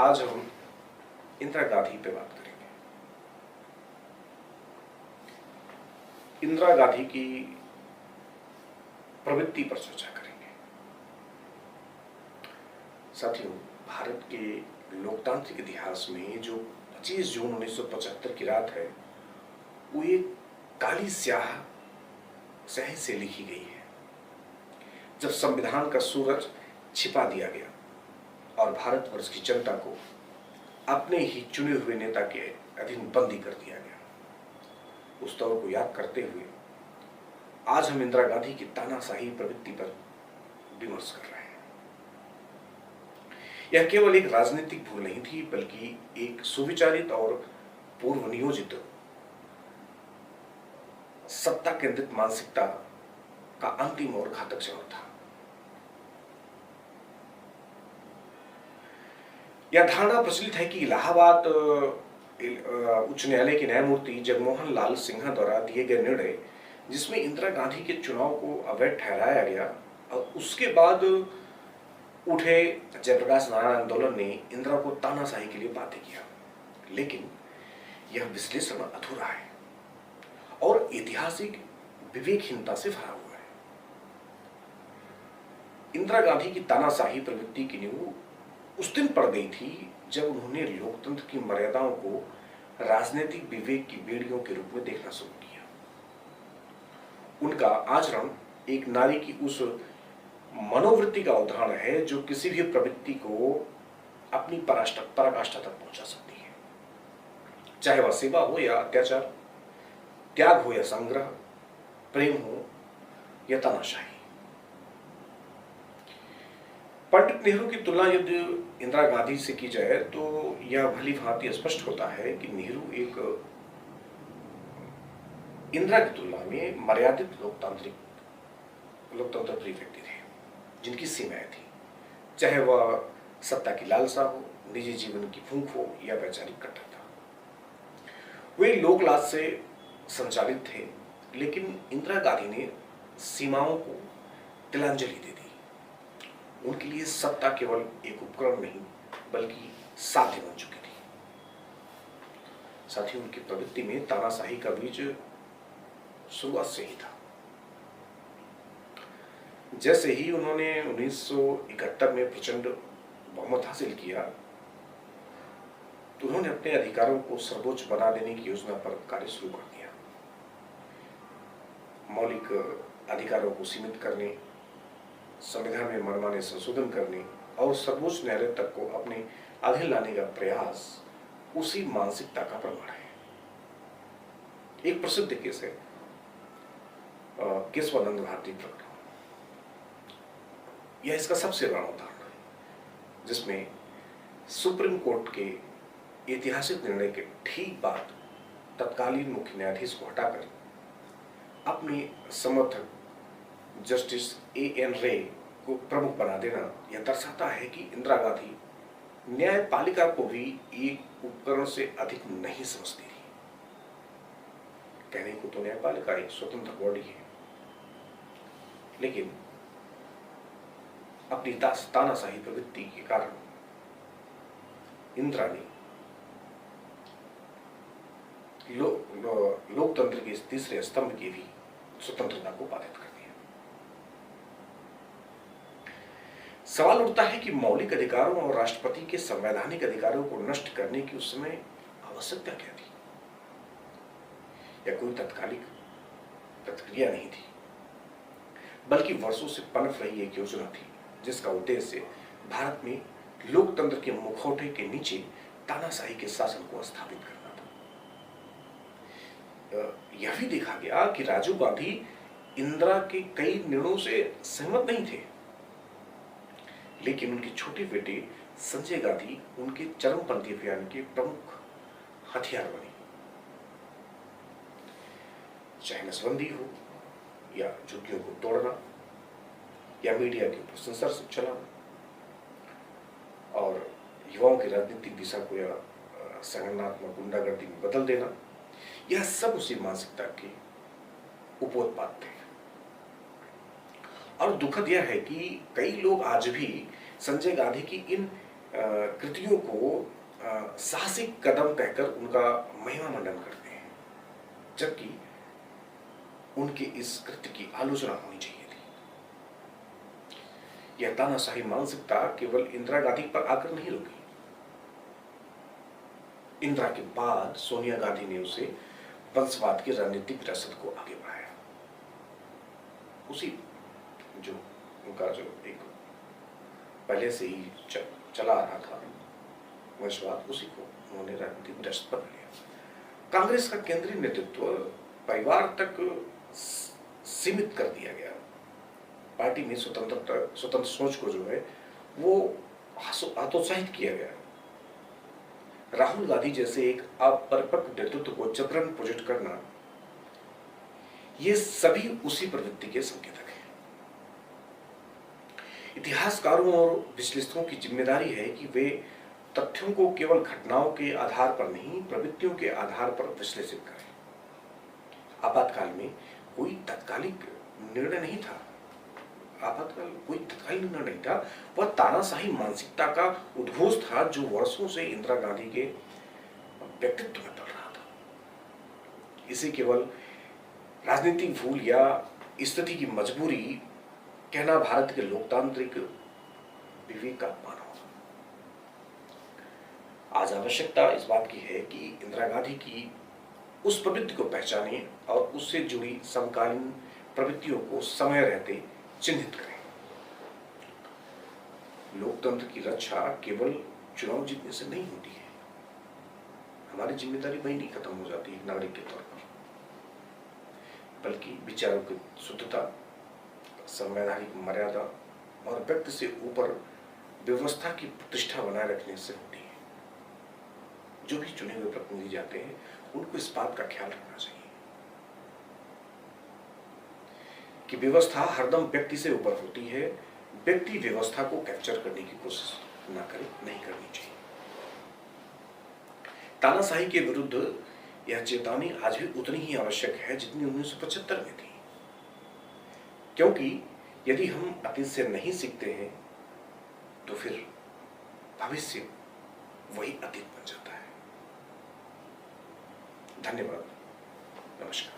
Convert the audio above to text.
आज हम इंदिरा गांधी पे बात करेंगे। इंदिरा गांधी की प्रवृत्ति पर चर्चा करेंगे। साथियों, भारत के लोकतांत्रिक इतिहास में जो 25 जून 1975 की रात है, वो एक काली स्याह स्याही से लिखी गई है, जब संविधान का सूरज छिपा दिया गया और भारतवर्ष की जनता को अपने ही चुने हुए नेता के अधीन बंदी कर दिया गया। उस दौर को याद करते हुए आज हम इंदिरा गांधी की तानाशाही प्रवृत्ति पर विमर्श कर रहे हैं। यह केवल एक राजनीतिक भूल नहीं थी, बल्कि एक सुविचारित और पूर्व नियोजित सत्ता केंद्रित मानसिकता का अंतिम और घातक चरण था। यह धारणा प्रचलित है कि इलाहाबाद उच्च न्यायालय के न्यायमूर्ति जगमोहन लाल सिन्हा द्वारा दिए गए निर्णय, जिसमें इंदिरा गांधी के चुनाव को अवैध ठहराया गया, और उसके बाद उठे जयप्रकाश नारायण आंदोलन ने इंदिरा को तानाशाही के लिए बाध्य किया। लेकिन यह विश्लेषण अधूरा है और ऐतिहासिक विवेकहीनता से भरा हुआ है। इंदिरा गांधी की तानाशाही प्रवृत्ति की नींव उस दिन पड़ गई थी जब उन्होंने लोकतंत्र की मर्यादाओं को राजनीतिक विवेक की बेड़ियों के रूप में देखना शुरू किया। उनका आचरण एक नारी की उस मनोवृत्ति का उदाहरण है जो किसी भी प्रवृत्ति को अपनी पराकाष्ठा तक पहुंचा सकती है, चाहे वह सेवा हो या अत्याचार, त्याग हो या संग्रह, प्रेम हो या तानाशाही। पंडित नेहरू की तुलना यदि इंदिरा गांधी से की जाए तो यह भली भांति स्पष्ट होता है कि नेहरू एक इंदिरा की तुलना में मर्यादित लोकतंत्र प्रिय व्यक्ति थे, जिनकी सीमाएं थी, चाहे वह सत्ता की लालसा हो, निजी जीवन की भूख हो या वैचारिक कट्टरता। वे लोकलाज से संचालित थे, लेकिन इंदिरा गांधी ने सीमाओं को तिलांजलि दे दी। उनके लिए सत्ता केवल एक उपकरण नहीं, बल्कि साध्य बन चुकी थी। साथ ही उनकी प्रवृत्ति में तानाशाही का बीज शुरुआत से ही था। जैसे ही उन्होंने 1971 में प्रचंड बहुमत हासिल किया, तो उन्होंने अपने अधिकारों को सर्वोच्च बना देने की योजना पर कार्य शुरू कर दिया। मौलिक अधिकारों को सीमित करने, संविधान में मनमाने संशोधन करने और सर्वोच्च न्यायालय तक को अपने अधीन लाने का प्रयास उसी मानसिकता का प्रमाण है। एक प्रसिद्ध केस है केशवानंद भारती प्रकरण। यह इसका सबसे बड़ा उदाहरण है, जिसमें सुप्रीम कोर्ट के ऐतिहासिक निर्णय के ठीक बाद तत्कालीन मुख्य न्यायाधीश को हटाकर अपने समर्थक जस्टिस A.N. रे को प्रमुख बना देना यह दर्शाता है कि इंदिरा गांधी न्यायपालिका को भी एक उपकरण से अधिक नहीं समझती थी। कहने को तो न्यायपालिका एक स्वतंत्र बॉडी है, लेकिन अपनी तानाशाही प्रवृत्ति के कारण इंदिरा ने लोकतंत्र के इस तीसरे स्तंभ की भी स्वतंत्रता को बाधित कर दिया। सवाल उठता है कि मौलिक अधिकारों और राष्ट्रपति के संवैधानिक अधिकारों को नष्ट करने की उस समय आवश्यकता क्या थी? यह कोई तत्कालिक प्रतिक्रिया नहीं थी, बल्कि वर्षों से पनप रही एक योजना थी, जिसका उद्देश्य भारत में लोकतंत्र के मुखौटे के नीचे तानाशाही के शासन को स्थापित करना था। यह भी देखा गया कि राजीव गांधी इंदिरा के कई निर्णयों से सहमत नहीं थे, लेकिन उनके छोटे बेटे संजय गांधी उनके चरमपंथी अभियान के प्रमुख हथियार बने। चाहे नसबंदी हो या झुग्गियों को तोड़ना या मीडिया के ऊपर सेंसरशिप चलाना और युवाओं की राजनीतिक दिशा को या संगठनात्मक गुंडागर्दी में बदल देना, यह सब उसी मानसिकता के उपोत्पाद थे। और दुखद यह है कि कई लोग आज भी संजय गांधी की इन कृतियों को साहसिक कदम कहकर उनका महिमा मंडन करते हैं, जबकि उनके इस कृत्य की आलोचना होनी चाहिए थी। यह तानाशाही मानसिकता केवल इंदिरा गांधी पर आकर नहीं रुकी। इंदिरा के बाद सोनिया गांधी ने उसे वंशवाद की राजनीतिक विरासत को आगे बढ़ाया। उसी जो उनका जो एक पहले से ही चला आ रहा था वंशवाद, उसी को उन्होंने राजनीतिक विरासत पर लिया। कांग्रेस का केंद्रीय नेतृत्व परिवार तक सीमित कर दिया गया। पार्टी में स्वतंत्र सोच को जो है वो हतोत्साहित किया गया। राहुल गांधी जैसे एक अपरिपक्व नेतृत्व को जबरन प्रोजेक्ट करना, ये सभी उसी प्रवृत्ति के संकेतक हैं। इतिहासकारों और विश्लेषकों की जिम्मेदारी है कि वे तथ्यों को केवल घटनाओं के आधार पर नहीं, प्रवृत्तियों के आधार पर विश्लेषित करें। आपातकाल में कोई तत्कालिक निर्णय नहीं था। वह तानाशाही मानसिकता का उद्घोष था जो वर्षों से इंदिरा गांधी के व्यक्तित्व में पल रहा था। इसे केवल राजनीतिक भूल या स्थिति की मजबूरी कहना भारत के लोकतांत्रिक विवेक का अपमान होगा। आज आवश्यकता इस बात की है कि इंदिरा गांधी की उस प्रवृत्ति को पहचानें और उससे जुड़ी समकालीन प्रवृत्तियों को समय रहते चिन्हित करें। लोकतंत्र की रक्षा केवल चुनाव जीतने से नहीं होती है। हमारी जिम्मेदारी वही नहीं खत्म हो जाती एक नागरिक के तौर पर, बल्कि विचारों की शुद्धता, संवैधानिक मर्यादा और व्यक्ति से ऊपर व्यवस्था की प्रतिष्ठा बनाए रखने से होती है। जो भी चुने हुए प्रतिनिधि जाते हैं उनको इस बात का ख्याल रखना चाहिए कि व्यवस्था हरदम व्यक्ति से ऊपर होती है। व्यक्ति व्यवस्था को कैप्चर करने की कोशिश ना करे, नहीं करनी चाहिए। तानाशाही के विरुद्ध यह चेतावनी आज भी उतनी ही आवश्यक है जितनी 1975 में थी, क्योंकि यदि हम अतीत से नहीं सीखते हैं तो फिर भविष्य वही अतीत बन जाता है। धन्यवाद। नमस्कार।